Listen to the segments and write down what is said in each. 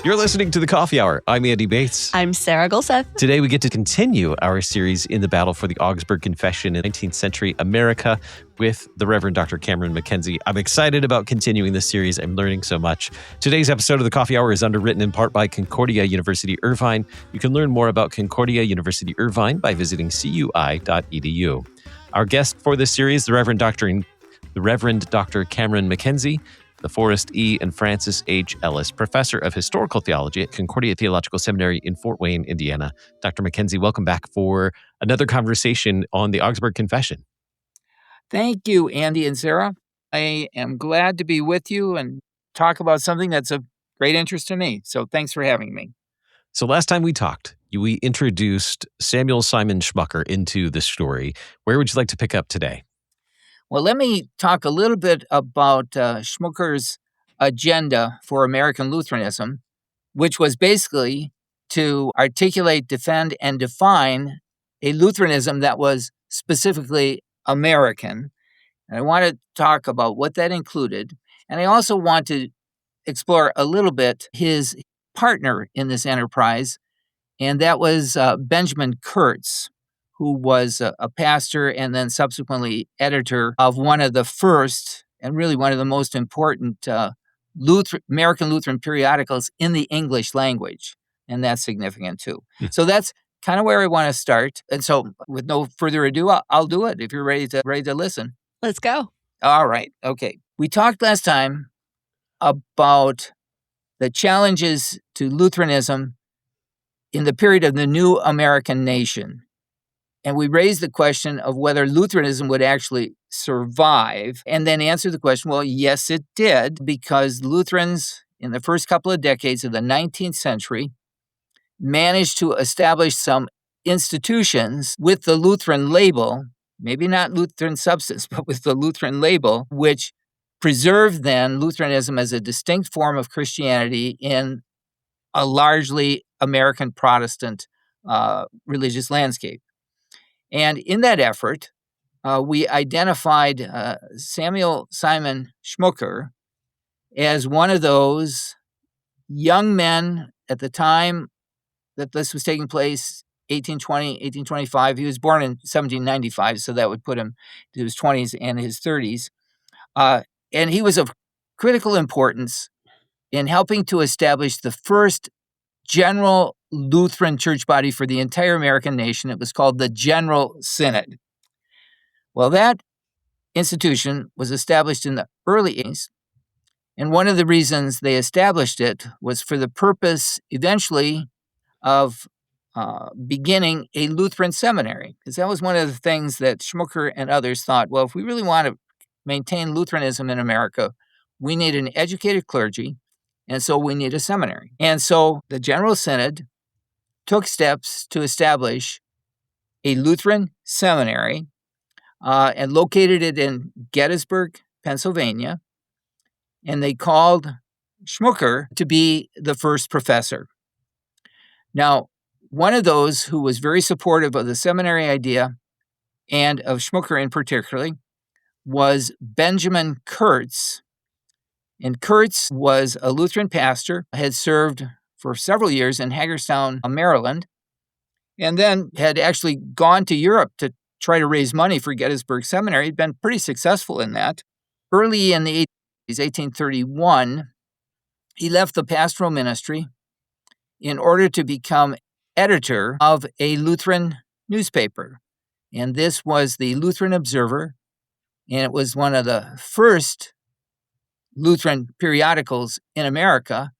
You're listening to The Coffee Hour. I'm Andy Bates. I'm Sarah Gulseth. Today we get to continue our series in the battle for the Augsburg Confession in 19th century America with the Reverend Dr. Cameron MacKenzie. I'm excited about continuing this series. I'm learning so much. Today's episode of The Coffee Hour is underwritten in part by Concordia University Irvine. You can learn more about Concordia University Irvine by visiting cui.edu. Our guest for this series, the Reverend Dr. Cameron MacKenzie, the Forrest E. and Francis H. Ellis, Professor of Historical Theology at Concordia Theological Seminary in Fort Wayne, Indiana. Dr. MacKenzie, welcome back for another conversation on the Augsburg Confession. Thank you, Andy and Sarah. I am glad to be with you and talk about something that's of great interest to me. So thanks for having me. So last time we talked, we introduced Samuel Simon Schmucker into the story. Where would you like to pick up today? Well, let me talk a little bit about Schmucker's agenda for American Lutheranism, which was basically to articulate, defend, and define a Lutheranism that was specifically American. And I want to talk about what that included. And I also want to explore a little bit his partner in this enterprise, and that was Benjamin Kurtz, who was a pastor and then subsequently editor of one of the first and really one of the most important American Lutheran periodicals in the English language. And that's significant too. So that's kind of where I want to start. And so with no further ado, I'll do it if you're ready to listen. Let's go. All right. Okay. We talked last time about the challenges to Lutheranism in the period of the new American nation. And we raised the question of whether Lutheranism would actually survive, and then answered the question, well, yes, it did, because Lutherans in the first couple of decades of the 19th century managed to establish some institutions with the Lutheran label, maybe not Lutheran substance, but with the Lutheran label, which preserved then Lutheranism as a distinct form of Christianity in a largely American Protestant religious landscape. And in that effort, we identified Samuel Simon Schmucker as one of those young men at the time that this was taking place, 1820, 1825. He was born in 1795, so that would put him to his 20s and his 30s. And he was of critical importance in helping to establish the first general Lutheran church body for the entire American nation. It was called the General Synod. Well, that institution was established in the early 80s, and one of the reasons they established it was for the purpose, eventually, of beginning a Lutheran seminary, because that was one of the things that Schmucker and others thought, well, if we really want to maintain Lutheranism in America, we need an educated clergy, and so we need a seminary. And so the General Synod took steps to establish a Lutheran seminary and located it in Gettysburg, Pennsylvania. And they called Schmucker to be the first professor. Now, one of those who was very supportive of the seminary idea and of Schmucker in particular was Benjamin Kurtz. And Kurtz was a Lutheran pastor, had served for several years in Hagerstown, Maryland, and then had actually gone to Europe to try to raise money for Gettysburg Seminary. He'd been pretty successful in that. Early in the 80s, 1831, he left the pastoral ministry in order to become editor of a Lutheran newspaper. And this was the Lutheran Observer, and it was one of the first Lutheran periodicals in America.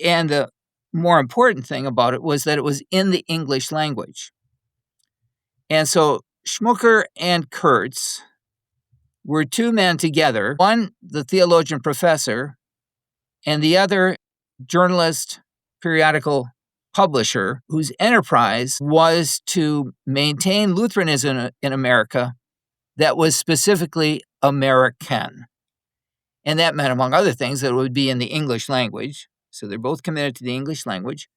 And the more important thing about it was that it was in the English language. And so Schmucker and Kurtz were two men together, one the theologian professor, and the other journalist, periodical publisher, whose enterprise was to maintain Lutheranism in America that was specifically American. And that meant, among other things, that it would be in the English language. So they're both committed to the English language.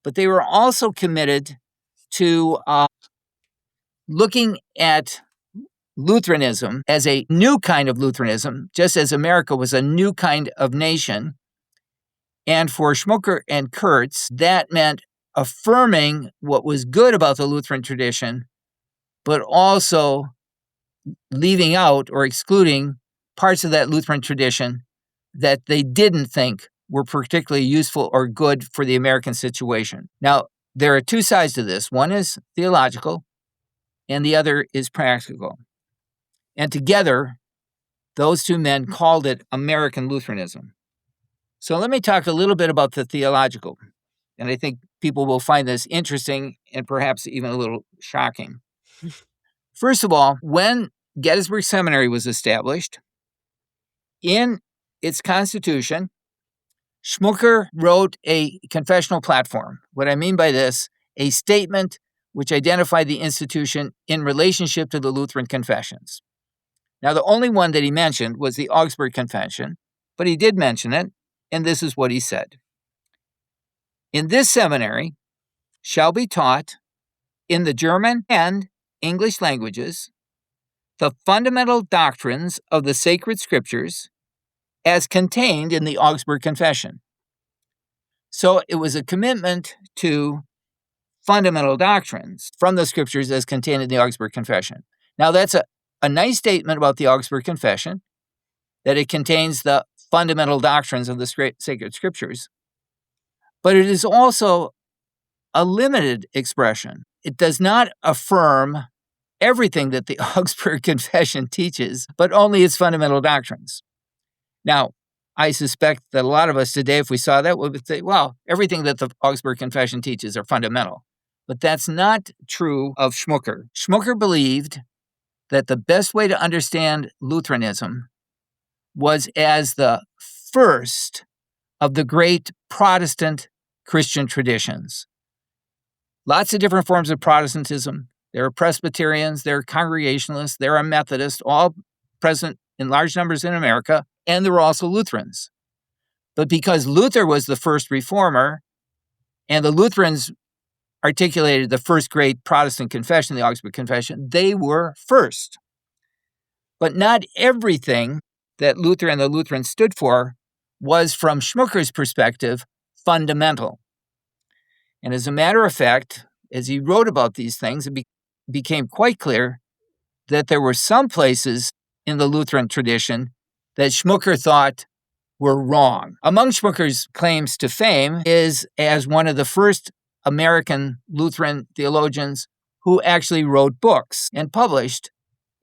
But they were also committed to looking at Lutheranism as a new kind of Lutheranism, just as America was a new kind of nation, And for Schmucker and Kurtz, that meant affirming what was good about the Lutheran tradition, but also leaving out or excluding parts of that Lutheran tradition that they didn't think were particularly useful or good for the American situation. Now, there are two sides to this. One is theological, and the other is practical. And together, those two men called it American Lutheranism. So let me talk a little bit about the theological, and I think people will find this interesting and perhaps even a little shocking. First of all, when Gettysburg Seminary was established, in its constitution, Schmucker wrote a confessional platform. What I mean by this, a statement which identified the institution in relationship to the Lutheran confessions. Now, the only one that he mentioned was the Augsburg Confession, but he did mention it, and this is what he said. In this seminary shall be taught in the German and English languages the fundamental doctrines of the sacred scriptures as contained in the Augsburg Confession. So it was a commitment to fundamental doctrines from the scriptures as contained in the Augsburg Confession. Now, that's a nice statement about the Augsburg Confession, that it contains the fundamental doctrines of the sacred scriptures, but it is also a limited expression. It does not affirm everything that the Augsburg Confession teaches, but only its fundamental doctrines. Now, I suspect that a lot of us today, if we saw that, would say, well, everything that the Augsburg Confession teaches are fundamental. But that's not true of Schmucker. Schmucker believed that the best way to understand Lutheranism was as the first of the great Protestant Christian traditions. Lots of different forms of Protestantism. There are Presbyterians, there are Congregationalists, there are Methodists, all present in large numbers in America, and there were also Lutherans. But because Luther was the first reformer, and the Lutherans articulated the first great Protestant confession, the Augsburg Confession, they were first. But not everything that Luther and the Lutherans stood for was, from Schmucker's perspective, fundamental. And as a matter of fact, as he wrote about these things, it became quite clear that there were some places in the Lutheran tradition that Schmucker thought were wrong. Among Schmucker's claims to fame is as one of the first American Lutheran theologians who actually wrote books and published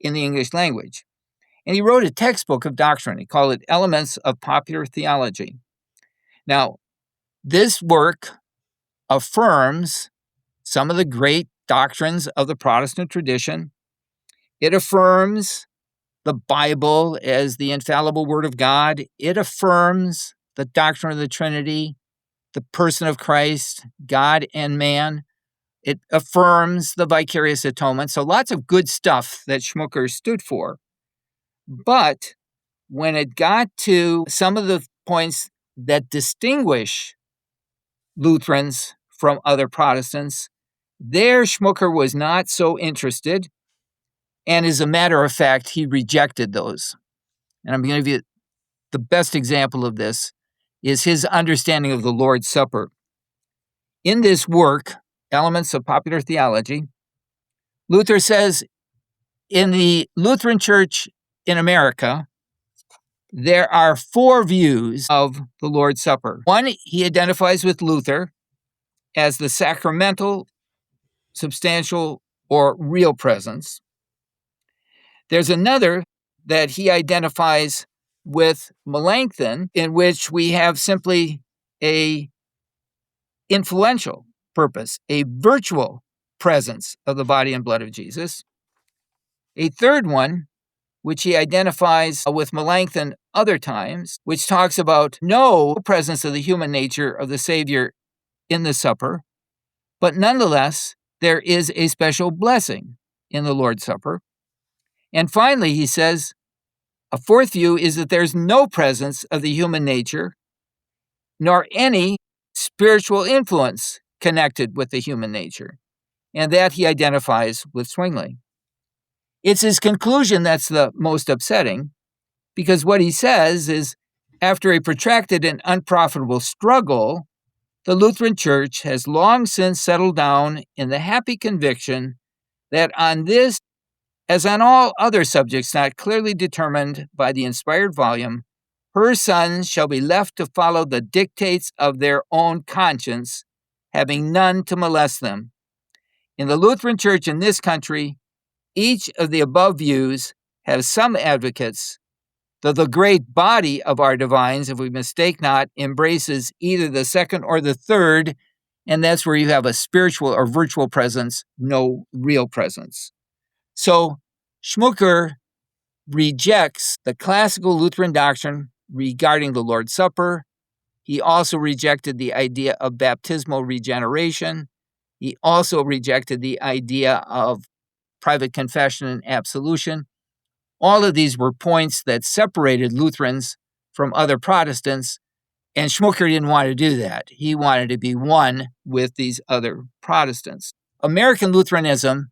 in the English language. And he wrote a textbook of doctrine. He called it Elements of Popular Theology. Now, this work affirms some of the great doctrines of the Protestant tradition. It affirms the Bible as the infallible Word of God. It affirms the doctrine of the Trinity, the person of Christ, God and man. It affirms the vicarious atonement. So lots of good stuff that Schmucker stood for. But when it got to some of the points that distinguish Lutherans from other Protestants, there Schmucker was not so interested. And as a matter of fact, he rejected those. And I'm going to give you the best example of this is his understanding of the Lord's Supper. In this work, Elements of Popular Theology, Luther says, in the Lutheran Church in America, there are four views of the Lord's Supper. One, he identifies with Luther as the sacramental, substantial, or real presence. There's another that he identifies with Melanchthon, in which we have simply a influential purpose, a virtual presence of the body and blood of Jesus. A third one, which he identifies with Melanchthon other times, which talks about no presence of the human nature of the Savior in the supper, but nonetheless, there is a special blessing in the Lord's Supper. And finally, he says, a fourth view is that there's no presence of the human nature, nor any spiritual influence connected with the human nature, and that he identifies with Zwingli. It's his conclusion that's the most upsetting, because what he says is, After a protracted and unprofitable struggle, the Lutheran Church has long since settled down in the happy conviction that on this, as on all other subjects not clearly determined by the inspired volume, her sons shall be left to follow the dictates of their own conscience, having none to molest them. In the Lutheran Church in this country, each of the above views have some advocates, though the great body of our divines, if we mistake not, embraces either the second or the third, and that's where you have a spiritual or virtual presence, no real presence. So Schmucker rejects the classical Lutheran doctrine regarding the Lord's Supper. He also rejected the idea of baptismal regeneration. He also rejected the idea of private confession and absolution. All of these were points that separated Lutherans from other Protestants, and Schmucker didn't want to do that. He wanted to be one with these other Protestants. American Lutheranism,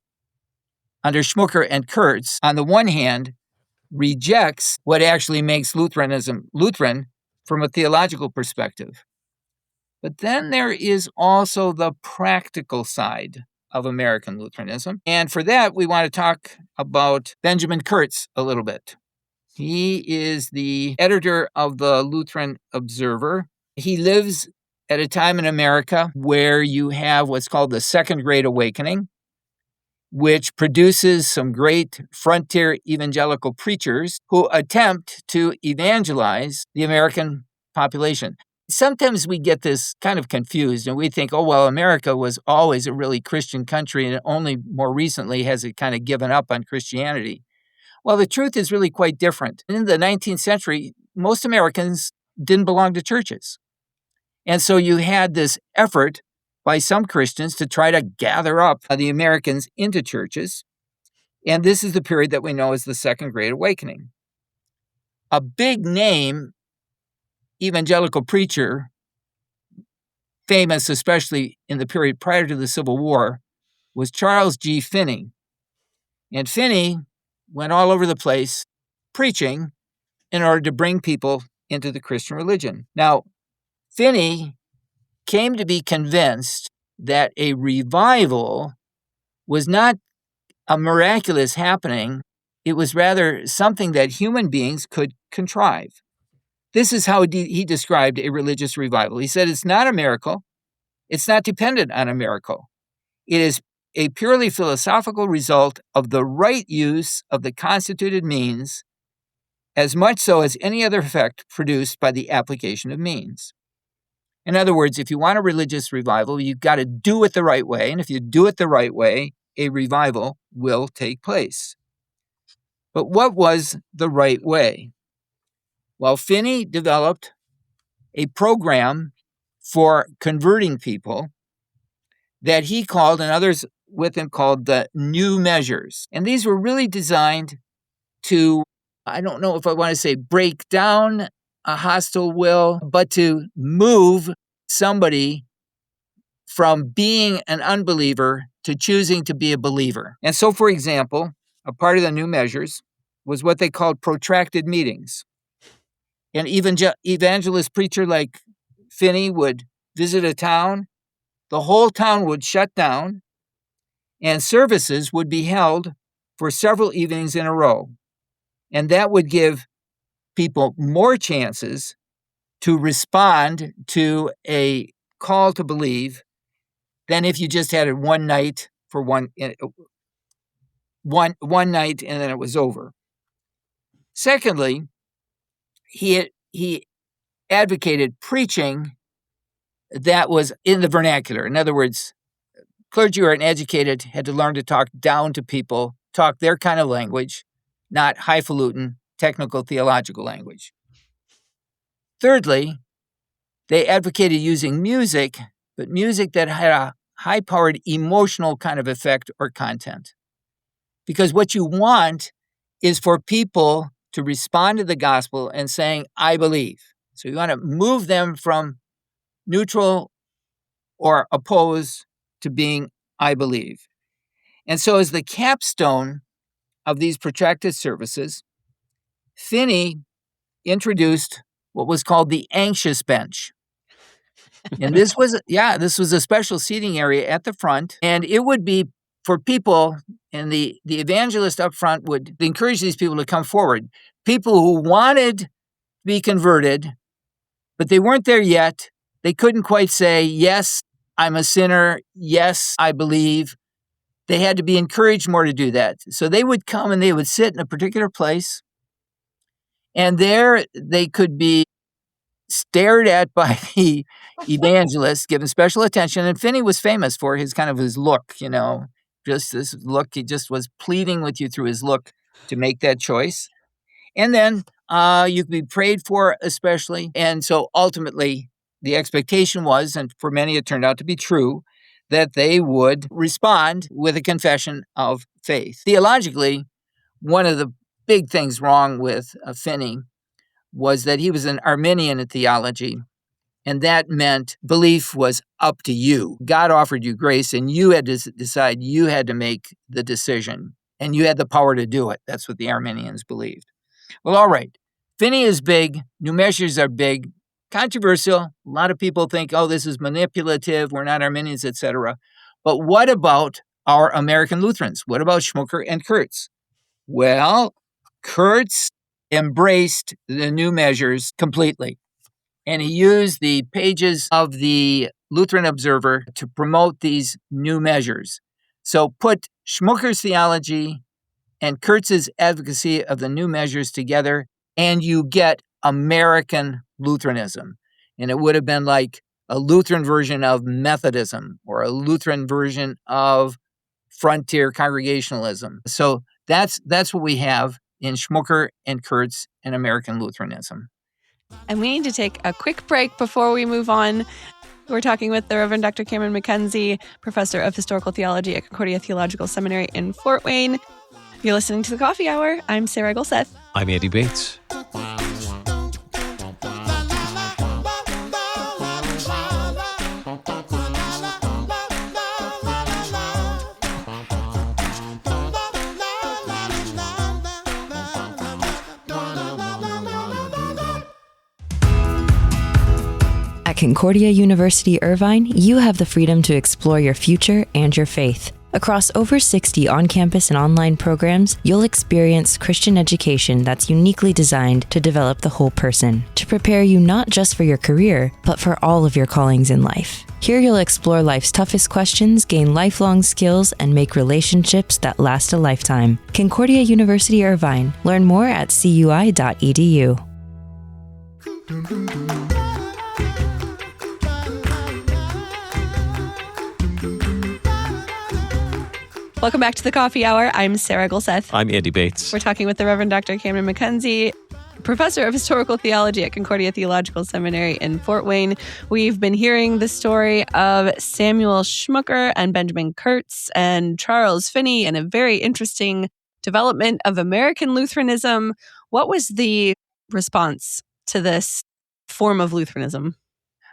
under Schmucker and Kurtz, on the one hand, rejects what actually makes Lutheranism Lutheran from a theological perspective. But then there is also the practical side of American Lutheranism. And for that, we want to talk about Benjamin Kurtz a little bit. He is the editor of the Lutheran Observer. He lives at a time in America where you have what's called the Second Great Awakening, which produces some great frontier evangelical preachers who attempt to evangelize the American population. Sometimes we get this kind of confused and we think, oh, well, America was always a really Christian country and only more recently has it kind of given up on Christianity. Well, the truth is really quite different. In the 19th century, most Americans didn't belong to churches. And so you had this effort by some Christians to try to gather up the Americans into churches. And this is the period that we know as the Second Great Awakening. A big name evangelical preacher, famous especially in the period prior to the Civil War, was Charles G. Finney. And Finney went all over the place preaching in order to bring people into the Christian religion. Now, Finney came to be convinced that a revival was not a miraculous happening. It was rather something that human beings could contrive. This is how he described a religious revival. He said it's not a miracle. It's not dependent on a miracle. It is a purely philosophical result of the right use of the constituted means, as much so as any other effect produced by the application of means. In other words, if you want a religious revival, you've got to do it the right way. And if you do it the right way, a revival will take place. But what was the right way? Well, Finney developed a program for converting people that he called, and others with him called, the new measures. And these were really designed to, I don't know if I want to say break down a hostile will, but to move somebody from being an unbeliever to choosing to be a believer. And so, for example, a part of the new measures was what they called protracted meetings. An evangelist preacher like Finney would visit a town, the whole town would shut down, and services would be held for several evenings in a row. And that would give people more chances to respond to a call to believe than if you just had it one night for one night and then it was over. Secondly, he advocated preaching that was in the vernacular. In other words, clergy who are uneducated had to learn to talk down to people, talk their kind of language, not highfalutin, technical theological language. Thirdly, they advocated using music, but music that had a high-powered emotional kind of effect or content. Because what you want is for people to respond to the gospel and saying, I believe. So you want to move them from neutral or opposed to being, I believe. And so as the capstone of these protracted services, Finney introduced what was called the anxious bench. And this was a special seating area at the front, and it would be for people, and the evangelist up front would encourage these people to come forward. People who wanted to be converted, but they weren't there yet. They couldn't quite say, yes, I'm a sinner. Yes, I believe. They had to be encouraged more to do that. So they would come and they would sit in a particular place, and there they could be stared at by the evangelist, given special attention. And Finney was famous for his look, just this look. He just was pleading with you through his look to make that choice. And then you could be prayed for especially. And so ultimately, the expectation was, and for many it turned out to be true, that they would respond with a confession of faith. Theologically, one of the big things wrong with Finney was that he was an Arminian in theology, and that meant belief was up to you. God offered you grace, and you had to decide, you had to make the decision, and you had the power to do it. That's what the Arminians believed. Well, all right. Finney is big. New measures are big. Controversial. A lot of people think, oh, this is manipulative. We're not Arminians, etc. But what about our American Lutherans? What about Schmucker and Kurtz? Well, Kurtz embraced the new measures completely. And he used the pages of the Lutheran Observer to promote these new measures. So put Schmucker's theology and Kurtz's advocacy of the new measures together, and you get American Lutheranism. And it would have been like a Lutheran version of Methodism or a Lutheran version of frontier Congregationalism. So that's what we have in Schmucker and Kurtz and American Lutheranism. And we need to take a quick break before we move on. We're talking with the Reverend Dr. Cameron MacKenzie, professor of historical theology at Concordia Theological Seminary in Fort Wayne. You're listening to The Coffee Hour. I'm Sarah Gulseth. I'm Andy Bates. At Concordia University Irvine, you have the freedom to explore your future and your faith. Across over 60 on-campus and online programs, you'll experience Christian education that's uniquely designed to develop the whole person, to prepare you not just for your career, but for all of your callings in life. Here you'll explore life's toughest questions, gain lifelong skills, and make relationships that last a lifetime. Concordia University Irvine. Learn more at cui.edu. Welcome back to The Coffee Hour. I'm Sarah Gulseth. I'm Andy Bates. We're talking with the Reverend Dr. Cameron MacKenzie, professor of historical theology at Concordia Theological Seminary in Fort Wayne. We've been hearing the story of Samuel Schmucker and Benjamin Kurtz and Charles Finney, and a very interesting development of American Lutheranism. What was the response to this form of Lutheranism?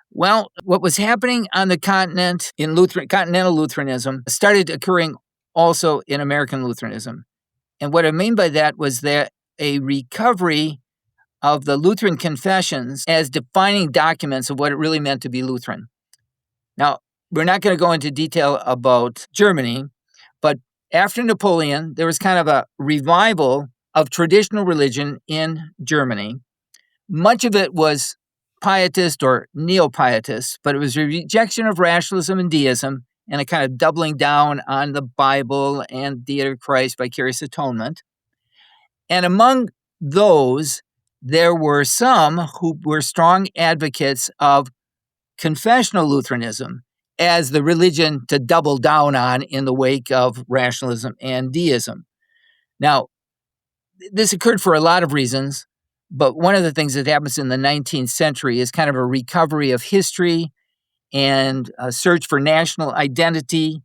Well, what was happening on the continent in continental Lutheranism started occurring also in American Lutheranism. And what I mean by that was that a recovery of the Lutheran confessions as defining documents of what it really meant to be Lutheran. Now, we're not going to go into detail about Germany, but after Napoleon, there was kind of a revival of traditional religion in Germany. Much of it was pietist or neo-pietist, but it was a rejection of rationalism and deism, and a kind of doubling down on the Bible and deity of Christ, vicarious atonement. And among those, there were some who were strong advocates of confessional Lutheranism as the religion to double down on in the wake of rationalism and deism. Now, this occurred for a lot of reasons, but one of the things that happens in the 19th century is kind of a recovery of history and a search for national identity,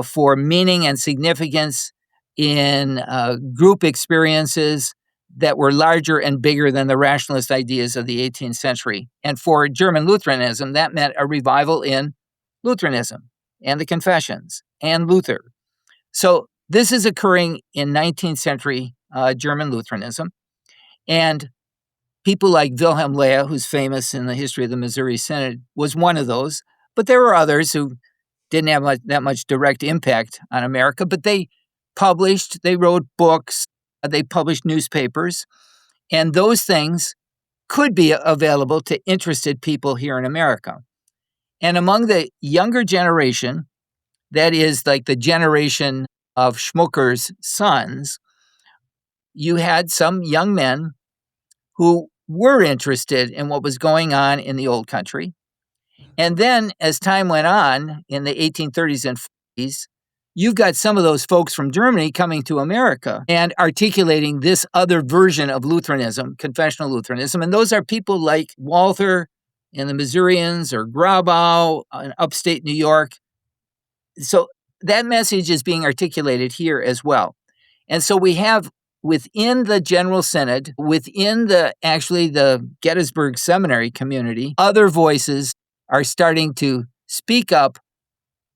for meaning and significance in group experiences that were larger and bigger than the rationalist ideas of the 18th century. And for German Lutheranism, that meant a revival in Lutheranism and the confessions and Luther. So this is occurring in 19th century German Lutheranism. And People like Wilhelm Lea, who's famous in the history of the Missouri Synod, was one of those. But there were others who didn't have that much direct impact on America, but they published, they wrote books, they published newspapers, and those things could be available to interested people here in America. And among the younger generation, that is like the generation of Schmucker's sons, you had some young men who were interested in what was going on in the old country. And then as time went on in the 1830s and 40s, you've got some of those folks from Germany coming to America and articulating this other version of Lutheranism, confessional Lutheranism. And those are people like Walther and the Missourians or Grabau in upstate New York. So that message is being articulated here as well. And so we have within the General Synod, within the Gettysburg Seminary community, other voices are starting to speak up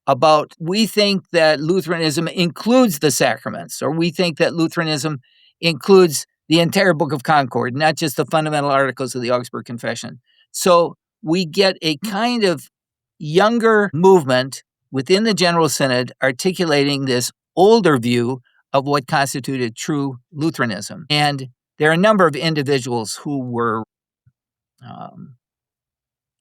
about, we think that Lutheranism includes the sacraments, or we think that Lutheranism includes the entire Book of Concord, not just the fundamental articles of the Augsburg Confession. So we get a kind of younger movement within the General Synod articulating this older view of what constituted true Lutheranism. And there are a number of individuals who were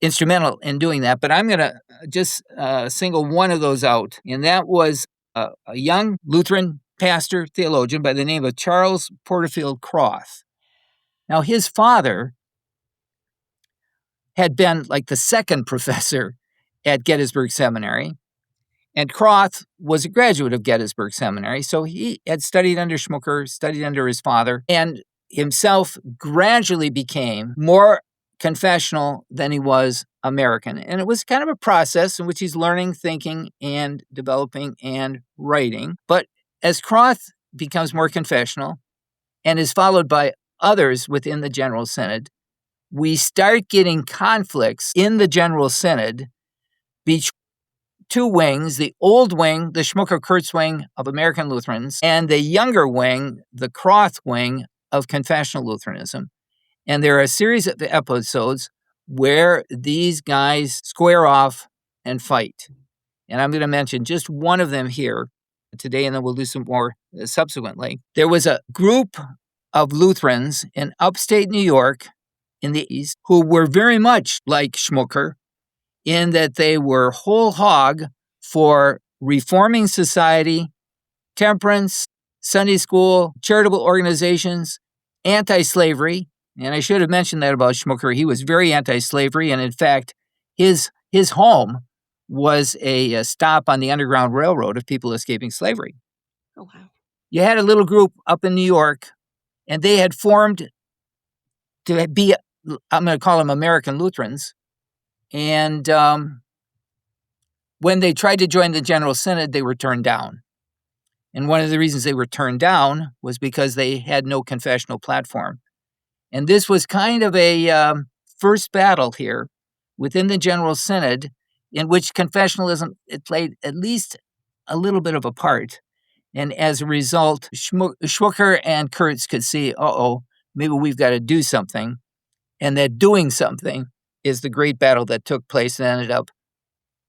instrumental in doing that, but I'm going to just single one of those out, and that was a young Lutheran pastor, theologian by the name of Charles Porterfield Croth. Now, his father had been like the second professor at Gettysburg Seminary, and Croth was a graduate of Gettysburg Seminary, so he had studied under Schmucker, studied under his father, and himself gradually became more confessional than he was American. And it was kind of a process in which he's learning, thinking, and developing and writing. But as Croth becomes more confessional and is followed by others within the General Synod, we start getting conflicts in the General Synod between two wings, the old wing, the Schmucker-Kurtz wing of American Lutherans, and the younger wing, the Croth wing of confessional Lutheranism. And there are a series of episodes where these guys square off and fight. And I'm going to mention just one of them here today, and then we'll do some more subsequently. There was a group of Lutherans in upstate New York in the East who were very much like Schmucker in that they were whole hog for reforming society, temperance, Sunday school, charitable organizations, anti-slavery. And I should have mentioned that about Schmucker. He was very anti-slavery, and in fact, his home was a stop on the Underground Railroad of people escaping slavery. Oh, wow. You had a little group up in New York, and they had formed to be, I'm going to call them American Lutherans. And when they tried to join the General Synod, they were turned down. And one of the reasons they were turned down was because they had no confessional platform. And this was kind of a first battle here within the General Synod in which confessionalism, it played at least a little bit of a part. And as a result, Schmucker and Kurtz could see, maybe we've got to do something. And that doing something is the great battle that took place and ended up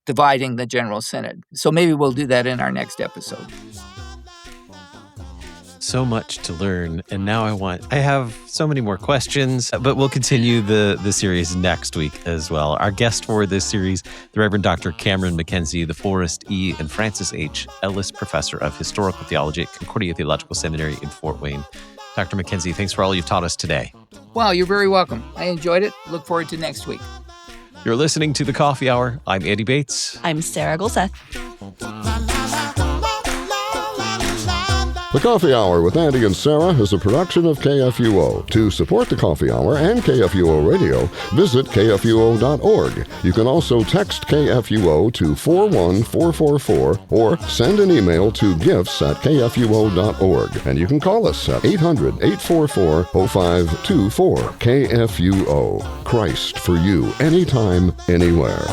dividing the General Synod. So maybe we'll do that in our next episode. So much to learn, and now I have so many more questions, but we'll continue the series next week as well. Our guest for this series, the Reverend Dr. Cameron MacKenzie, the Forrest E. and Francis H. Ellis Professor of Historical Theology at Concordia Theological Seminary in Fort Wayne. Dr. MacKenzie, thanks for all you've taught us today. Well, you're very welcome. I enjoyed it. Look forward to next week. You're listening to The Coffee Hour. I'm Andy Bates. I'm Sarah Golseth. The Coffee Hour with Andy and Sarah is a production of KFUO. To support The Coffee Hour and KFUO Radio, visit KFUO.org. You can also text KFUO to 41444 or send an email to gifts@kfuo.org. And you can call us at 800-844-0524. KFUO. Christ for you, anytime, anywhere.